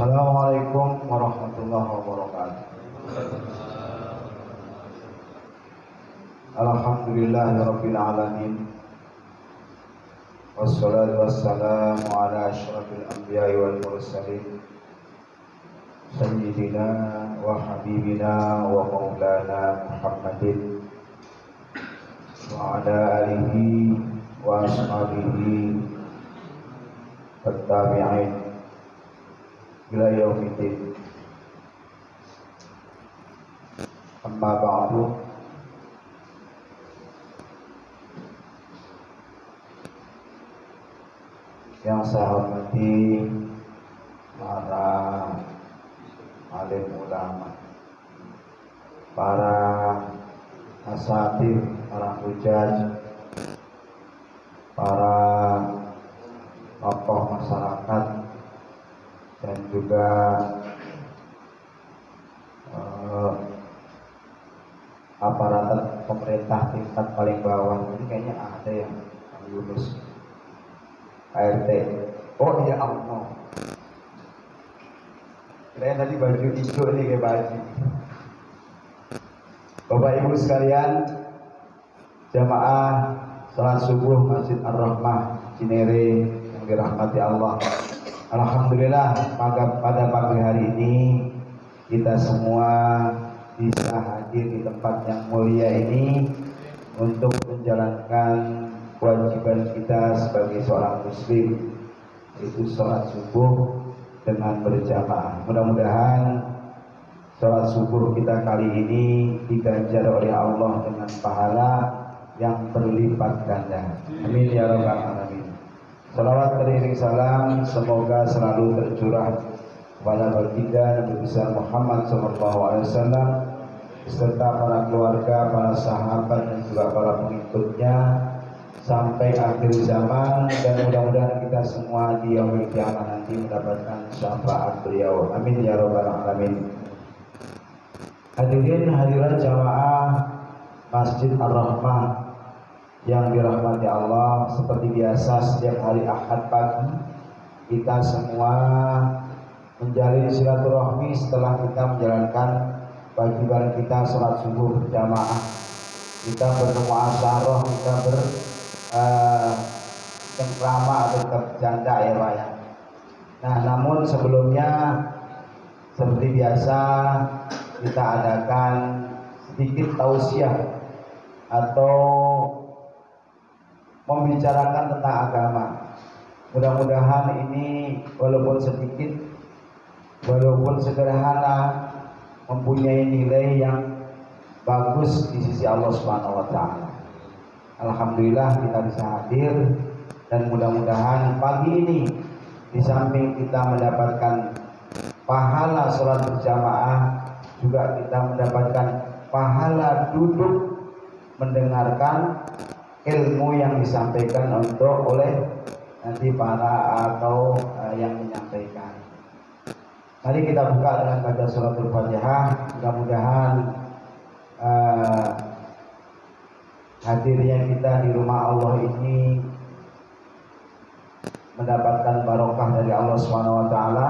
Assalamualaikum warahmatullahi wabarakatuh. Alhamdulillahirabbil alamin. Wassalatu wassalamu ala asyrafil anbiya'i wal mursalin. Sayyidina wa habibina wa maulana Muhammadin wa ala alihi wa ashabihi wat-tabi'in ila yaumiddin. Amma ba'du. Yang saya hormati para alim ulama, para asatidz, para hujaj, para tokoh masyarakat, dan juga aparatur pemerintah tingkat paling bawah. Ini kayaknya ada yang Yunus ART. Oh ya Allah, kirain tadi baju hijau nih kayak baju. Bapak Ibu sekalian, jamaah salat subuh Masjid Ar-Rahmah Cinere yang dirahmati Allah. Alhamdulillah pada pagi hari ini kita semua bisa hadir di tempat yang mulia ini untuk menjalankan kewajiban kita sebagai seorang muslim, yaitu sholat subuh dengan berjamaah. Mudah-mudahan sholat subuh kita kali ini diganjar oleh Allah dengan pahala yang berlipat ganda. Amin ya rabbal alamin. Salawat beriring salam semoga selalu tercurah kepada baginda Nabi besar Muhammad SAW beserta para keluarga, para sahabat, dan juga para pengikutnya sampai akhir zaman, dan mudah-mudahan kita semua di yaumil qiyamah nanti mendapatkan syafaat beliau. Amin ya rabbal alamin. Hadirin hadirat jamaah Masjid Ar-Rahmah yang dirahmati Allah, seperti biasa setiap hari Ahad pagi kita semua menjalin silaturahmi setelah kita menjalankan kewajiban kita sholat subuh berjamaah. Kita bermuasyarah, kita cengkrama atau kita bercanda ya Pak ya. Nah, namun sebelumnya seperti biasa kita adakan sedikit tausiah atau membicarakan tentang agama. Mudah-mudahan ini walaupun sedikit, walaupun sederhana, mempunyai nilai yang bagus di sisi Allah Subhanahu wa taala. Alhamdulillah kita bisa hadir, dan mudah-mudahan pagi ini di samping kita mendapatkan pahala sholat berjamaah, juga kita mendapatkan pahala duduk mendengarkan ilmu yang disampaikan oleh nanti para atau yang menyampaikan. Mari kita buka dengan baca suratul Fatihah. Mudah-mudahan hadirnya kita di rumah Allah ini mendapatkan barokah dari Allah Subhanahu wa taala,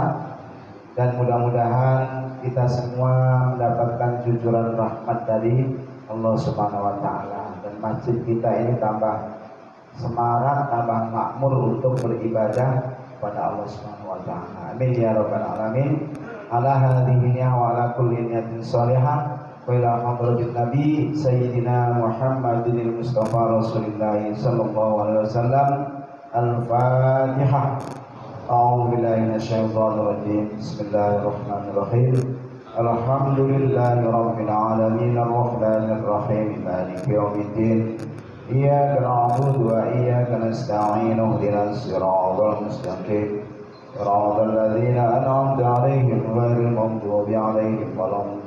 dan mudah-mudahan kita semua mendapatkan jujuran rahmat dari Allah Subhanahu wa taala, dan masjid kita ini tambah semarak, tambah makmur untuk beribadah kepada Allah Subhanahu wa taala. Amin ya rabbal alamin. Ala hadhihi wa ala kulli niyatin shalihah wa ila hadratin nabi sayyidina Muhammadin Mustafa Rasulullah sallallahu alaihi wasallam. Al-Fatihah. A'udzu billahi minasyaitonir rajim. Bismillahirrahmanirrahim. Alhamdulillahi rabbil alamin arrahmanir rahim maliki yaumiddin. Iyyaka na'budu wa iyyaka nasta'in ihdinas siratal mustaqim siratal ladzina an'amta 'alaihim ghairil maghdubi 'alaihim waladdallin.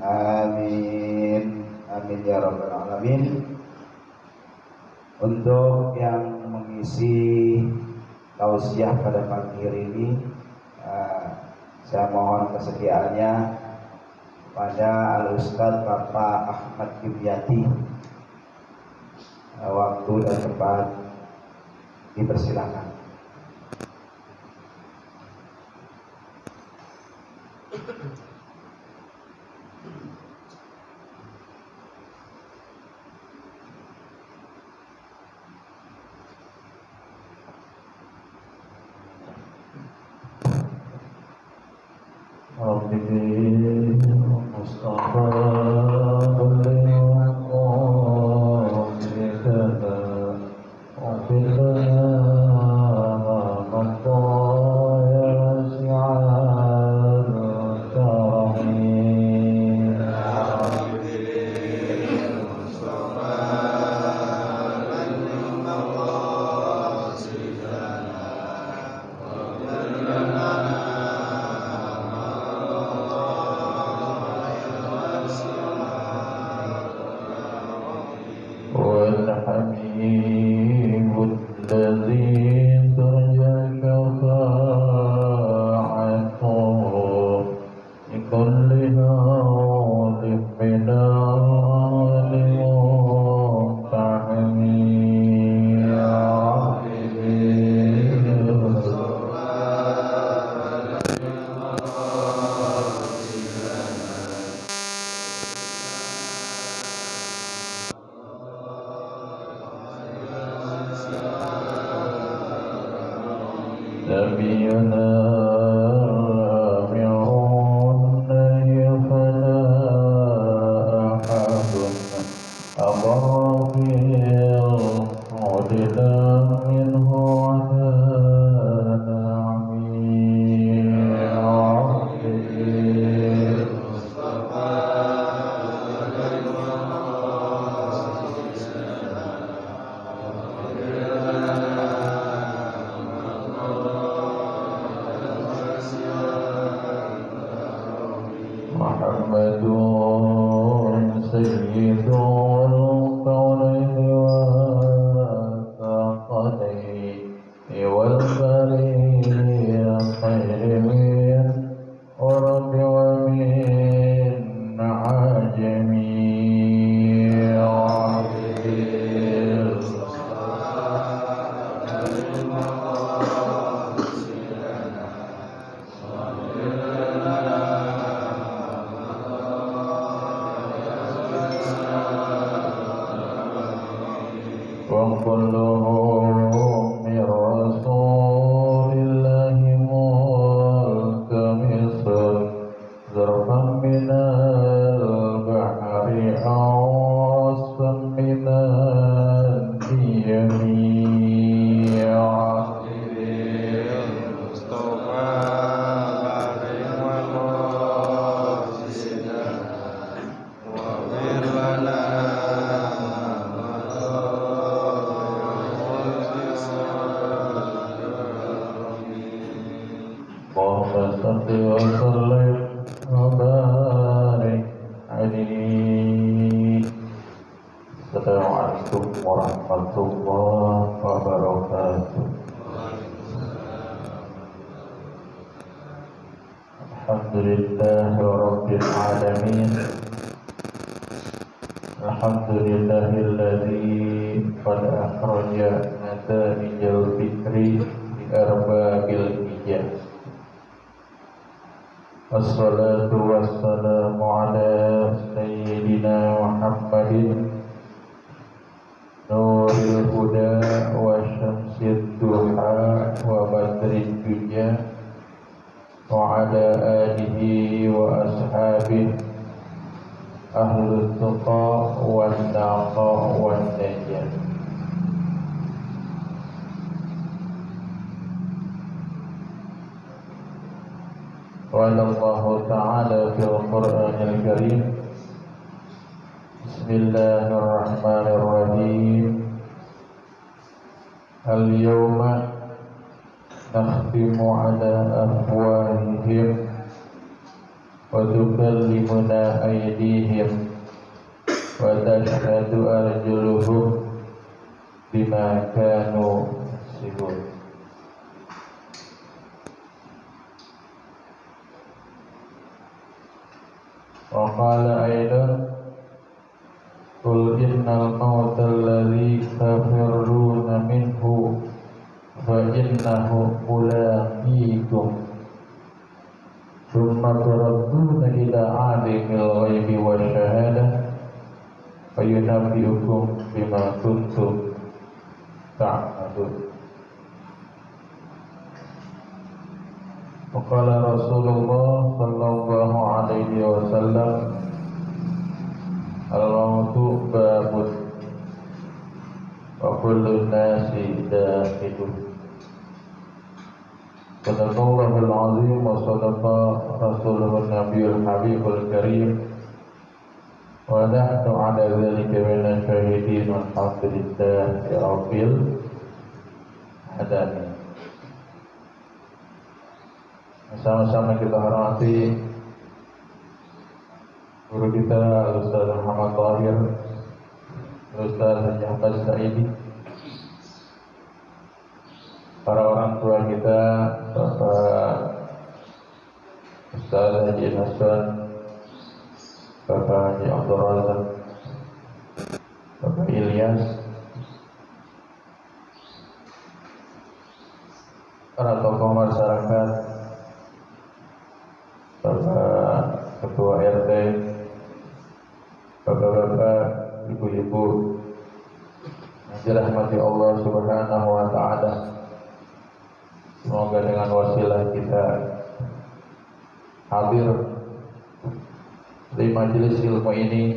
Amin. Amin ya rabbal alamin. Untuk yang mengisi tausiah pada pagi hari ini, saya mohon kesediaannya pada Al-Ustadz Bapak Ahmad Kimyati. Waktu dan tempat dipersilakan. وقال رسول الله صلى الله عليه وسلم الموت باب وكل الناس داخل. صدق الله العظيم وصدق رسوله النبي الحبيب الكريم ونحن على ذلك من الشاهدين والحمد لله رب العالمين. Sama-sama kita hormati guru kita Ustaz Muhammad Thahir, Ustaz Haji Ahmad Saidi, para orang tua kita, Bapak Ustaz Haji Hasan, Bapak Haji Abdul Razak, Bapak Ilyas, para tokoh masyarakat, Bapak Ketua RT, Bapak-bapak, ibu-ibu yang dirahmati Allah Subhanahu wa taala. Semoga dengan wasilah kita hadir di majelis ilmu ini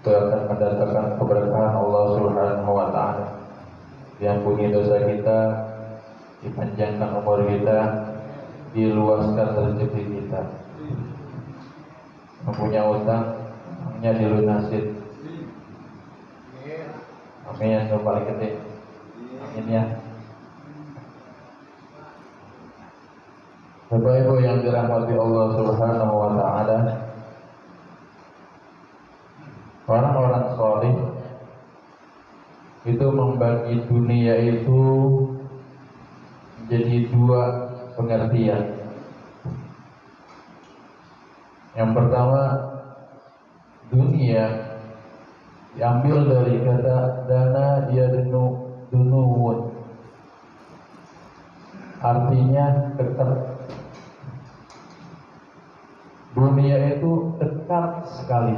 itu akan mendatangkan keberkahan Allah Subhanahu wa taala. Diampuni dosa kita, dipanjangkan umur kita, diluaskan rezeki kita. Mempunyai utang, hanya dilunasin. Amin yang paling gede. Amin ya. Bapak Ibu yang dirahmati Allah Subhanahu wa taala, orang-orang saleh itu membagi dunia itu menjadi dua pengertian. Yang pertama, dunia diambil dari kata dana dunuwun, artinya dekat. Dunia itu dekat sekali,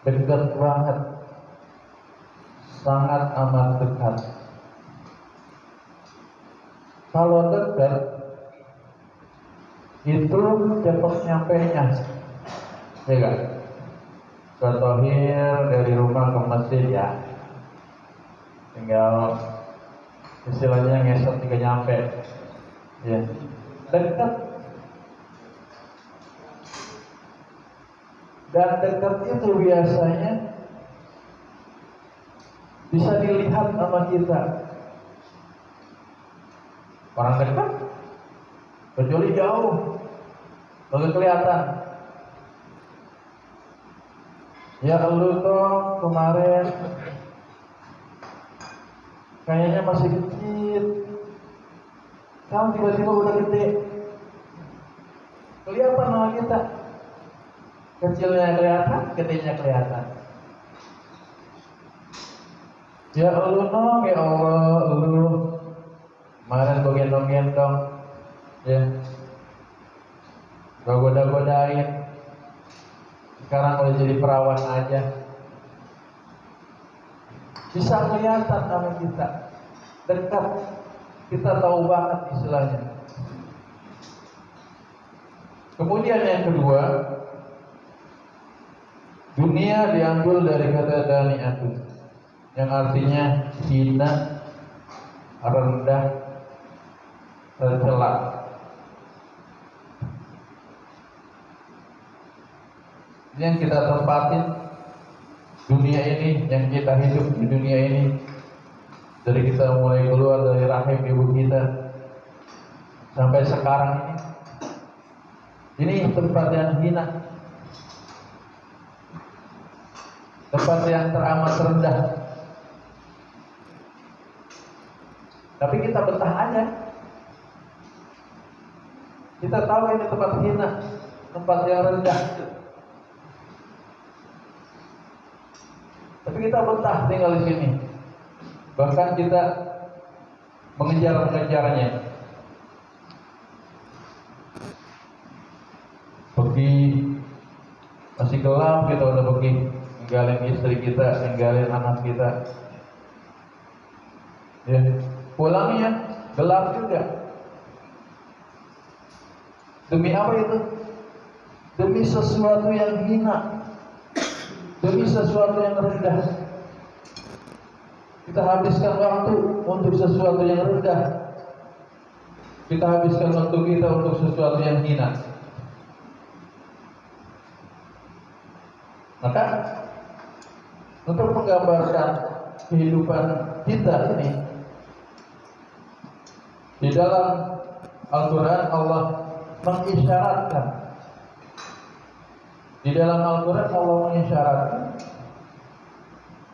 dekat banget, sangat amat dekat. Kalau dekat itu cepat nyampenya, ya kan? Contohnya dari rumah ke masjid ya, tinggal istilahnya ngesot juga nyampe, ya dekat. Dan dekat itu biasanya bisa dilihat sama kita. Orang dekat, kecuali jauh, baru kelihatan. Ya lu toh kemarin kayaknya masih kecil, sekarang tiba-tiba udah gede. Kelihatan sama kita. Kecilnya kelihatan, gedenya kelihatan. Ya Allah no, ya Allah, lu kemarin gue gendong-gendong, ya, gue goda-godain. Sekarang udah jadi perawan aja. Bisa kelihatan sama kita, dekat. Kita tahu banget istilahnya. Kemudian yang kedua, dunia diambil dari kata dani'atun, yang artinya hina, rendah, tercela. Yang kita tempatin dunia ini, yang kita hidup di dunia ini, dari kita mulai keluar dari rahim ibu kita sampai sekarang ini tempat yang hina, tempat yang teramat rendah. Tapi kita betah aja. Kita tahu ini tempat hina, tempat yang rendah. Tapi kita betah tinggal di sini. Bahkan kita mengejar-ngejarnya. Pergi masih gelap, kita udah pergi ninggalin istri kita, ninggalin anak kita. Ya, pulangnya gelap juga. Demi apa itu? Demi sesuatu yang hina, demi sesuatu yang rendah. Kita habiskan waktu untuk sesuatu yang rendah. Kita habiskan waktu kita untuk sesuatu yang hina. Maka untuk menggambarkan kehidupan kita ini, di dalam Al-Quran Allah mengisyaratkan. Di dalam Al-Quran Allah mengisyaratkan.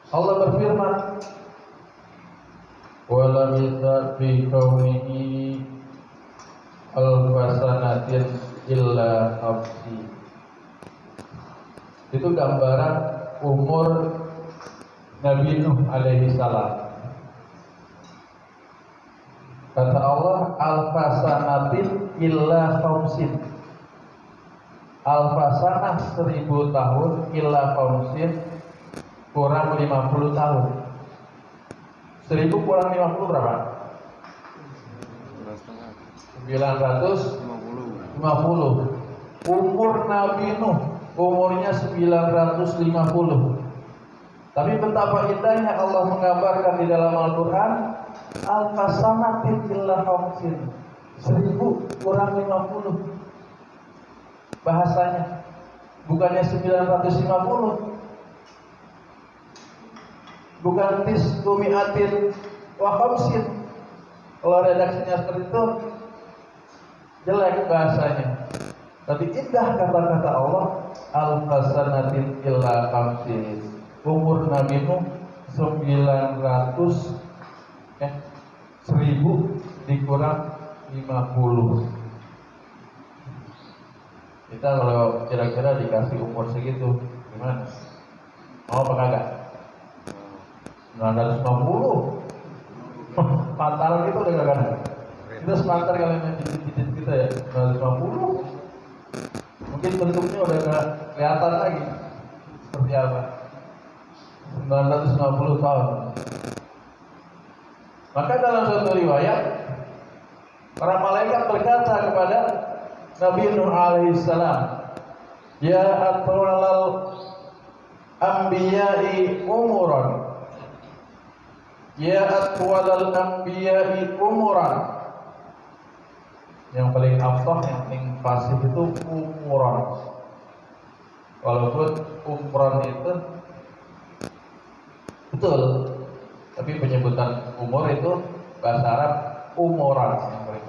Allah berfirman, "Wala bisa fi kaunihi al-fasanatin illa habsi." Itu gambaran umur Nabi Nuh alaihi salam. Kata Allah, al-fasanatin illa khamsin. Al-fasanah 1000 tahun illa khamsin kurang 50 tahun. 1000 kurang 50 berapa? 950. Umur Nabi Nuh umurnya 950. Tapi betapa indahnya Allah menggambarkan di dalam Al-Quran, al-fasanatin illa khamsin. 1000 kurang 50. Bahasanya bukannya 950, bukan tis'umi'atin wa khamsin. Kalau redaksinya seperti itu jelek bahasanya. Tapi indah kata-kata Allah, al-fasanatin illa khamsin. Umur Nabi Nuh 1000 dikurang 50. Kita kalau kira-kira dikasih umur segitu gimana? Mau apa kagak? 950. Pantaran gitu udah kagak. Kita sepantar kalian yang dicicit kita ya 950. Mungkin bentuknya udah gak kelihatan lagi seperti apa. 950 tahun. Maka dalam suatu riwayat, para malaikat berkata kepada Nabi Nuh alaihissalam, "Ya atwalal anbiya'i umuran, ya atwalal anbiya'i umuran." Yang paling afsah, yang paling fasih itu umuran. Walaupun umuran itu betul, tapi penyebutan umur itu bahasa Arab umuran yang paling.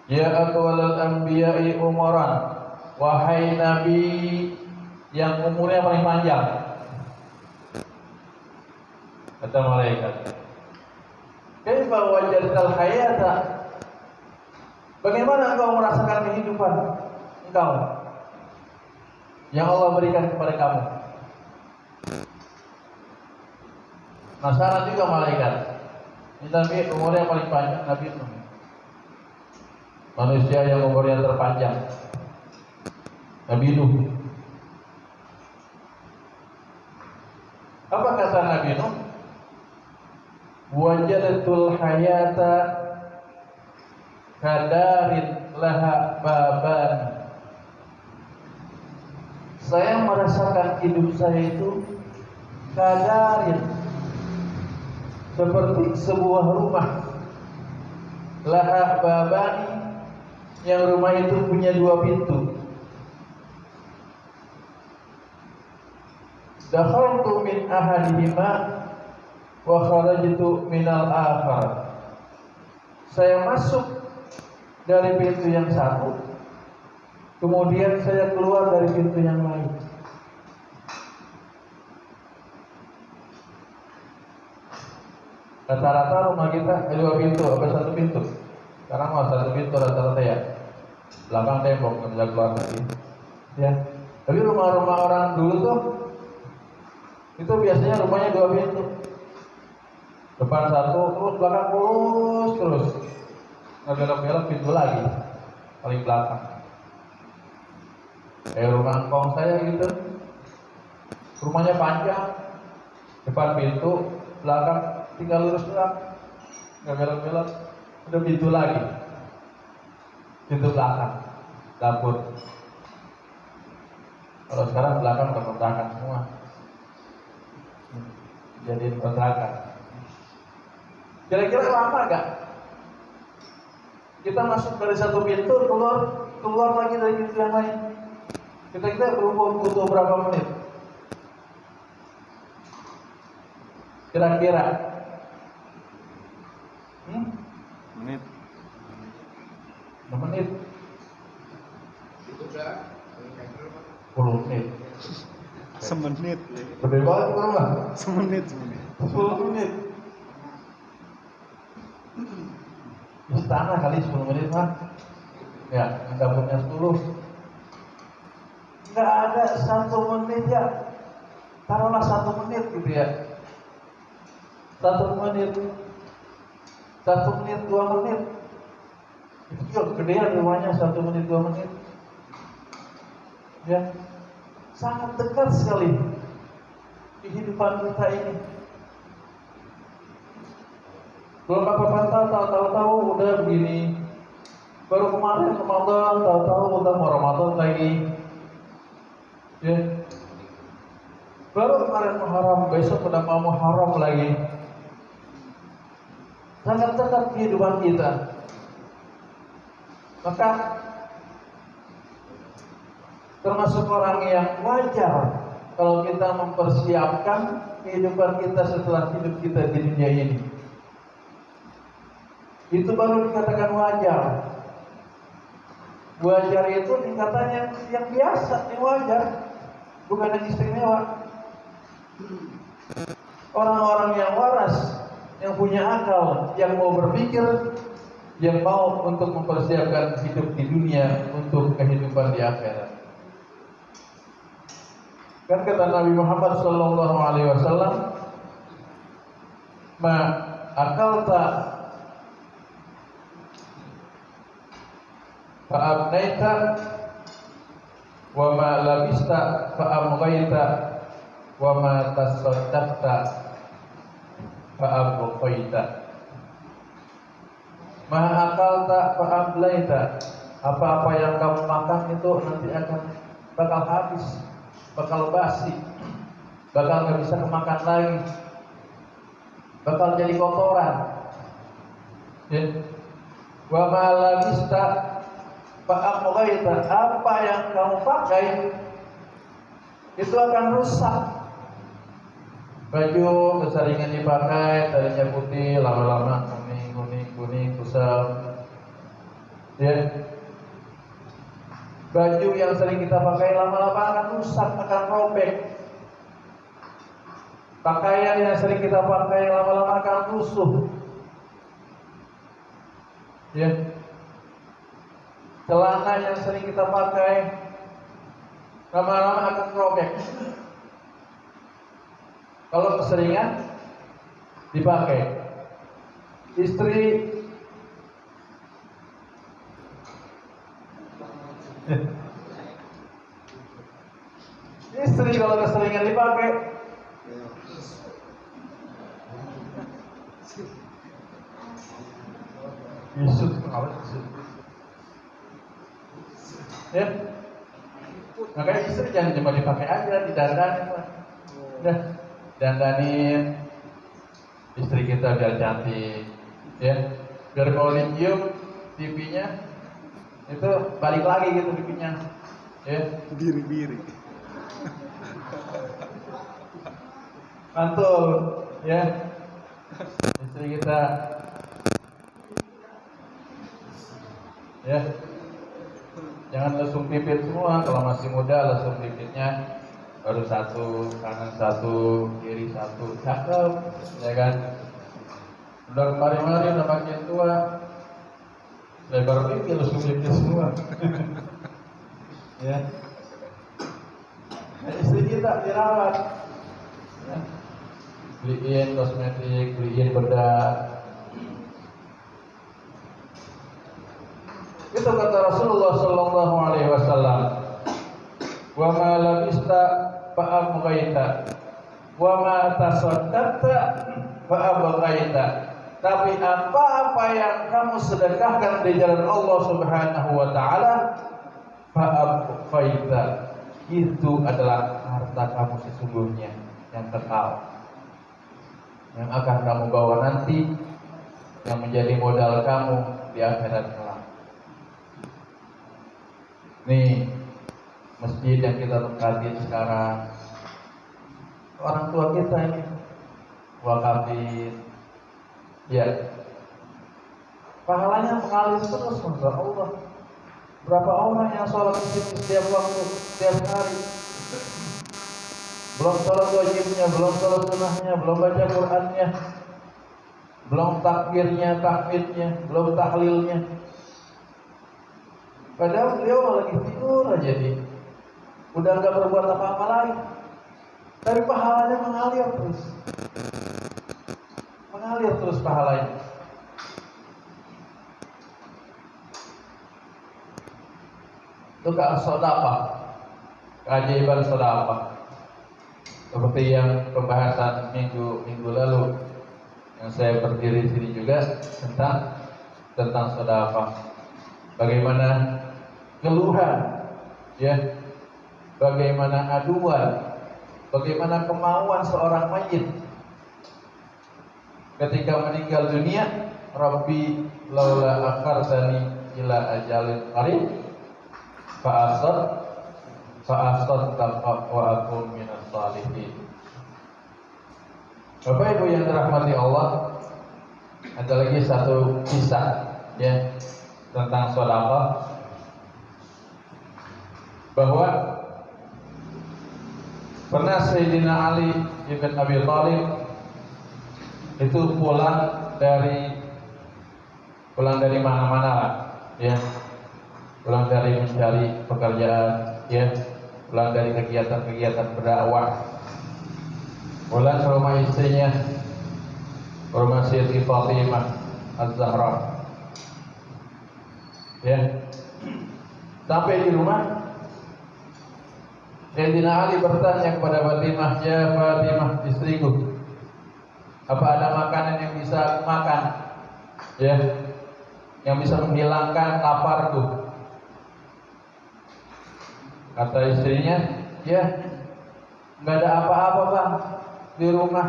Ya atwalal anbiya'i umuran, wahai Nabi yang umurnya paling panjang. Kata malaikat, kaifa wajadtal hayata? Bagaimana engkau merasakan kehidupan engkau yang Allah berikan kepada kamu? Penasaran juga malaikat. Ini Nabi umurnya paling panjang, Nabi Nuh. Manusia yang umurnya terpanjang, Nabi Nuh. Apa kata Nabi Nuh? Wajadatul hayata kadarin laha baban. Saya merasakan hidup saya itu kadarin, seperti sebuah rumah, laha babani, yang rumah itu punya 2 pintu. Dakhaltu min ahadihima wa kharajtu minal akhar. Saya masuk dari pintu yang satu, kemudian saya keluar dari pintu yang lain. Rata-rata rumah kita 2 pintu, apa 1 pintu? Sekarang mau 1 pintu rata-rata ya. Belakang tembok, nggak bisa keluar lagi. Ya. Tapi rumah-rumah orang dulu tuh, itu biasanya rumahnya 2 pintu. Depan 1, terus belakang terus. Nggak belok-belok pintu lagi, paling belakang. Kayak rumah engkong saya gitu. Rumahnya panjang, depan pintu, belakang tinggal lurus belakang, nggak belok-belok, udah pintu lagi. pintu belakang, dapur. Kalau sekarang belakang udah kontrakan semua, jadiin kontrakan. Kira-kira lama gak? Kita masuk dari satu pintu, keluar lagi dari pintu yang lain. Kita butuh berapa menit? Kira-kira? Menit. 6 menit? Itu udah 10 menit? Semenit. Gede banget ke rumah? Semenit. 10 menit? Istana kali 10 menit mah. Ya, dapurnya 10. Nggak ada 1 menit ya. Taruhlah 1 menit gitu ya. 1 menit. 1 menit, 2 menit. Itu juga kegedean rumahnya 1 menit, 2 menit. Ya. Sangat dekat sekali kehidupan kita ini. Belum apa-apa tahu-tahu udah begini. Baru kemarin Ramadan, tahu-tahu udah mau Ramadan lagi. Ya. Baru kemarin Muharram, besok udah mau Muharram lagi. Sangat dekat kehidupan kita. Maka termasuk orang yang wajar kalau kita mempersiapkan kehidupan kita setelah hidup kita di dunia ini. Itu baru dikatakan wajar. Wajar itu tingkatan yang biasa, yang wajar, bukan yang istimewa. Orang-orang yang waras, yang punya akal, yang mau berpikir, yang mau untuk mempersiapkan hidup di dunia untuk kehidupan di akhirat. Kan kata Nabi Muhammad sallallahu alaihi wasallam, "Ma akalta fa abnaita wa ma labista fa amghaita wa ma tasaddaqta fa abqaita." Ma akalta fa ablaita, apa-apa yang kamu makan itu nanti akan bakal habis, bakal basi, bakal nggak bisa kemakan lagi, bakal jadi kotoran. Ya. Wa ma labista fa amghaita, apa yang kamu pakai itu akan rusak. Baju keseringan dipakai, tadinya putih, lama-lama kuning, kusam. Ya. Baju yang sering kita pakai lama-lama akan rusak, akan robek. Pakaian yang sering kita pakai lama-lama akan rusuh. Ya. Celana yang sering kita pakai lama-lama akan robek. Kalau keseringan dipakai. Istri kalau keseringan dipakai Yusuf ya, makanya istri jangan cuma dipakai aja, didandanin lah. Udah, dandanin istri kita biar cantik, ya, biar kalau dicium pipinya itu balik lagi gitu pipinya, ya. Biri-biri. Mantul, ya. Istri kita, ya. Jangan lesung pipit semua. Kalau masih muda lesung pipitnya baru 1, kanan 1, kiri 1, cakep, ya kan? Udah kemarin-kemarin udah makin tua, lebar pipit lesung pipit semua. Ya. Nah, istri kita dirawat, ya. Beliin kosmetik, beliin bedak. Itu kata Rasulullah sallallahu alaihi wasallam, "Wa ma labista fa abghaita wa ma tasaddaqta fa abghaita." Tapi apa-apa yang kamu sedekahkan di jalan Allah Subhanahu wa taala, fa'afaita, itu adalah harta kamu sesungguhnya yang kekal, yang akan kamu bawa nanti, yang menjadi modal kamu di akhirat kelak. Nih, masjid yang kita tempatin sekarang, orang tua kita ini wakafin, ya, pahalanya mengalir terus, masya Allah. Berapa orang yang sholat di sini setiap waktu, setiap hari, belum sholat wajibnya, belum sholat sunnahnya, belum baca Qurannya, belum takbirnya, tahmidnya, belum tahlilnya. Padahal beliau lagi tidur aja nih, udah nggak berbuat apa-apa lagi, tapi pahalanya mengalir terus pahalanya. Itu sedekah, keajaiban sedekah. Seperti yang pembahasan minggu lalu yang saya berdiri di sini juga tentang sedekah. Bagaimana keluhan, ya, bagaimana aduan, bagaimana kemauan seorang mayit ketika meninggal dunia, Rabbi laula akhartani ila ajalin qarib fa'asaddaq wa akun minas shalihin. Bapak Ibu yang dirahmati Allah, ada lagi satu kisah, ya, tentang sedekah, bahwa pernah Sayyidina Ali ibn Abi Thalib itu pulang dari mana-mana lah, ya, pulang dari mencari pekerjaan, ya, pulang dari kegiatan-kegiatan berdakwah, pulang ke rumah istrinya, rumah Siti Fatimah Az-Zahra, ya. Sampai di rumah, Sayyidina Ali bertanya kepada Fatimah, ya Fatimah istriku, apa ada makanan yang bisa makan, ya, yang bisa menghilangkan laparku? Kata istrinya, ya, nggak ada apa-apa bang di rumah,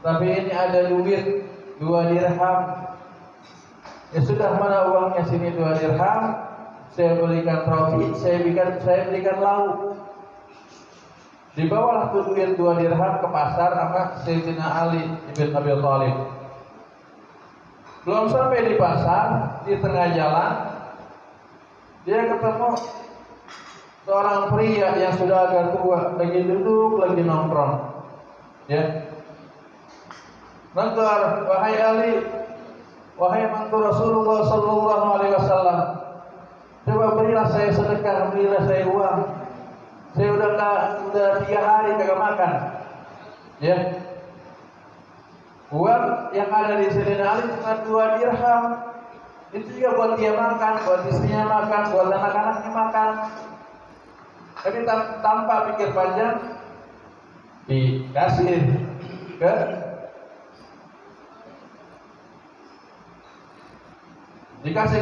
tapi ini ada duit 2 dirham. Ya sudah, mana uangnya? Sini 2 dirham, saya belikan roti, saya belikan lauk. Dibawalah tuh duit 2 dirham ke pasar sama Sayyidina Ali ibn Abi Thalib. Belum sampai di pasar, di tengah jalan dia ketemu seorang pria yang sudah agak tua, lagi duduk, lagi nongkrong, ya. Nengkar, wahai Ali, wahai mantu Rasulullah sallallahu alaihi wasallam, coba berilah saya sedekah, berilah saya uang. Saya udah 3 hari kagak makan, ya. Uang yang ada di Sayyidina Ali cuma 2 dirham. Itu juga buat dia makan, buat istrinya makan, buat anak-anaknya makan. Tapi tanpa pikir panjang dikasih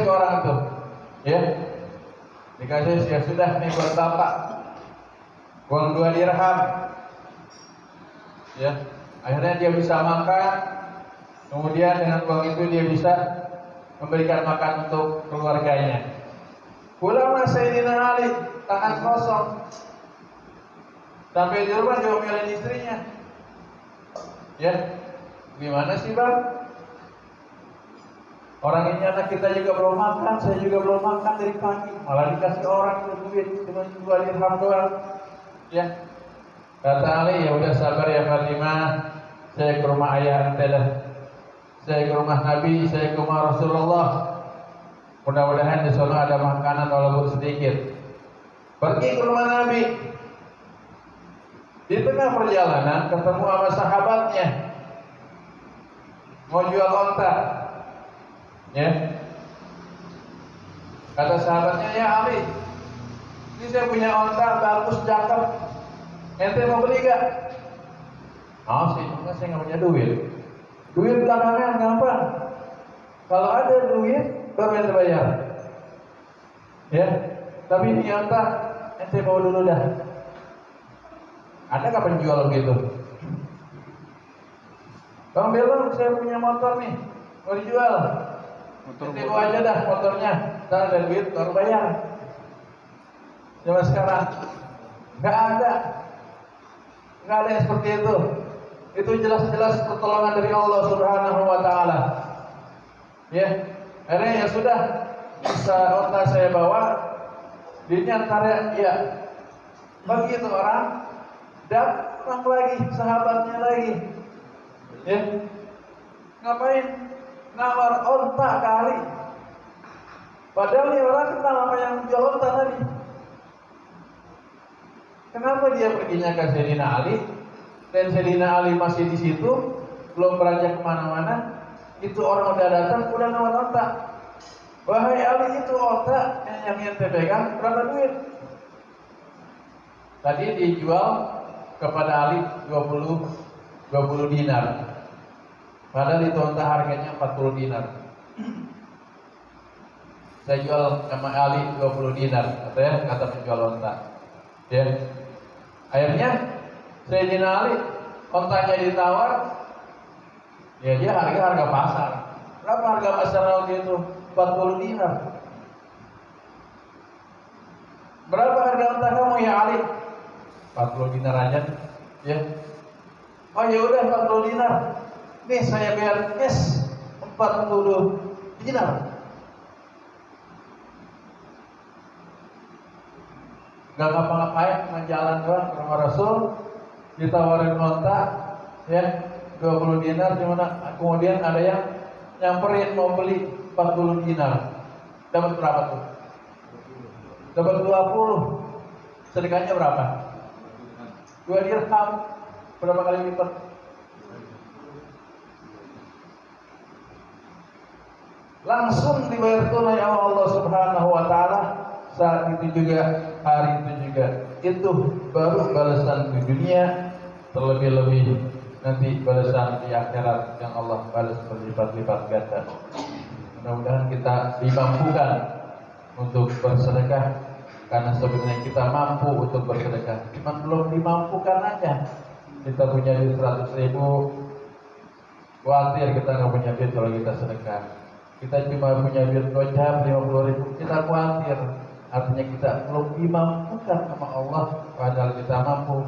ke orang itu, ya. Dikasih, ya sudah, nih buat bapak, uang 2 dirham, ya. Akhirnya dia bisa makan, kemudian dengan uang itu dia bisa memberikan makan untuk keluarganya. Pulang Sayyidina Ali tangan kosong. Sampai di rumah diomelin istrinya, ya, gimana sih bang? Orang ini anak kita juga belum makan, saya juga belum makan dari pagi, malah dikasih orang itu duit cuma 2 dirham doang, ya. Kata Ali, ya udah sabar ya Fatimah, saya ke rumah ayah ente dah, saya ke rumah Nabi, saya ke rumah Rasulullah. Mudah-mudahan di sana ada makanan walaupun sedikit. Pergi ke rumah Nabi. Di tengah perjalanan ketemu sama sahabatnya, mau jual onta, ya. Kata sahabatnya, ya Ali, ini saya punya onta bagus, cakep, ente mau beli gak? Oh sih, saya nggak punya duit. Duit belakangan, Kalau ada duit baru ente bayar. Ya. Tapi ini onta ente bawa dulu dah. Ada nggak penjual begitu? Bang Belon, saya punya motor nih, mau dijual. Ente bawa aja dah motornya. Ntar ada duit baru bayar. Zaman sekarang nggak ada yang seperti itu. Itu jelas-jelas pertolongan dari Allah Subhanahu Wa Taala. Ya, akhirnya ya sudah bisa onta saya bawa, duitnya antara ya bagi itu orang dan orang lagi sahabatnya lagi. Ya, ngapain nawar onta kali? Padahal nih orang kenal apa yang jual onta tadi. Kenapa dia perginya ke Sayyidina Ali? Dan Sayyidina Ali masih di situ, belum beranjak kemana-mana. Itu orang udah datang, udah nawar onta. Wahai Ali, itu onta yang ente pegang berapa duit? Tadi dijual kepada Ali 20 dinar. Padahal itu onta harganya 40 dinar. Saya jual sama Ali 20 dinar, kata penjual onta. Ya. Akhirnya Sayyidina Ali ontanya ditawar, ya dia harga pasar. Berapa harga pasar waktu itu? 40 dinar. Berapa harga onta kamu ya Ali? 40 dinar aja. Ya. Oh ya udah 40 dinar. Nih saya bayar cash 40 dinar. Gak ngapa-ngapain, cuma jalan doang ke rumah Rasul, ditawarin onta, ya 20 dinar, kemudian ada yang nyamperin mau beli 40 dinar. Dapat berapa tuh? Dapat 20. Sedekahnya berapa? 2 dirham. Berapa kali lipat? Langsung dibayar tunai oleh Allah Subhanahu Wa Taala. Saat itu juga, hari itu juga, itu baru balasan di dunia, terlebih-lebih nanti balasan di akhirat yang Allah balas berlipat-lipat ganda. Mudah-mudahan kita dimampukan untuk bersedekah, karena sebenarnya kita mampu untuk bersedekah, cuma belum dimampukan aja. Kita punya duit 100.000, khawatir kita nggak punya duit kalau kita sedekah. Kita cuma punya duit gocap 50.000, kita khawatir. Artinya kita belum dimampukan sama Allah, padahal kita mampu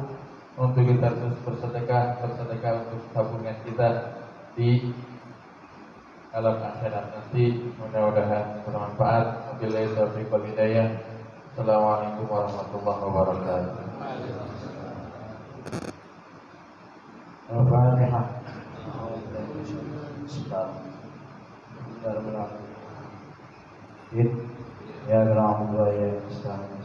untuk kita terus bersedekah untuk tabungan kita di alam akhirat nanti. Mudah-mudahan bermanfaat. Wabillahi taufiq wal hidayah. Assalamualaikum warahmatullahi wabarakatuh. Al-Fatihah. Ya Rabbi wa ya Musta'in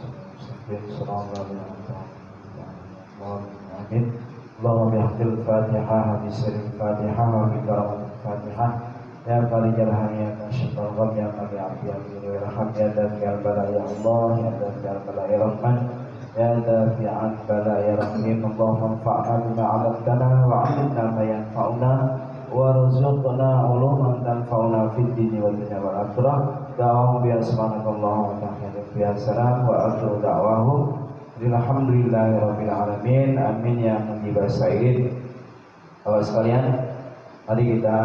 sallallahu alaihi wasallam. Amin. Allahumma bihaqqil Fatihah, bisiril Fatihah, wa bi karamatil Fatihah. Ya Farijal Hamiyah, Syaitan Gham, ya Nabi Abdi Irham, ya Dafi'al Bala ya Allah, ya Dafi'al Bala ya Rahman, ya Dafi'al Bala ya Rahim. Allahumma anfa'na bima 'allamtana wa 'allimna ma yanfa'una warzuqna uluman tanfa'una fid dini wal dunya wal akhirah. Da'awahum bi asmanakallahumma wa tahmiduk bi assalam wa akhiru da'wahum alhamdulillahi rabbil alamin. Amin ya mujibas sa'ilin. Bapak sekalian, mari kita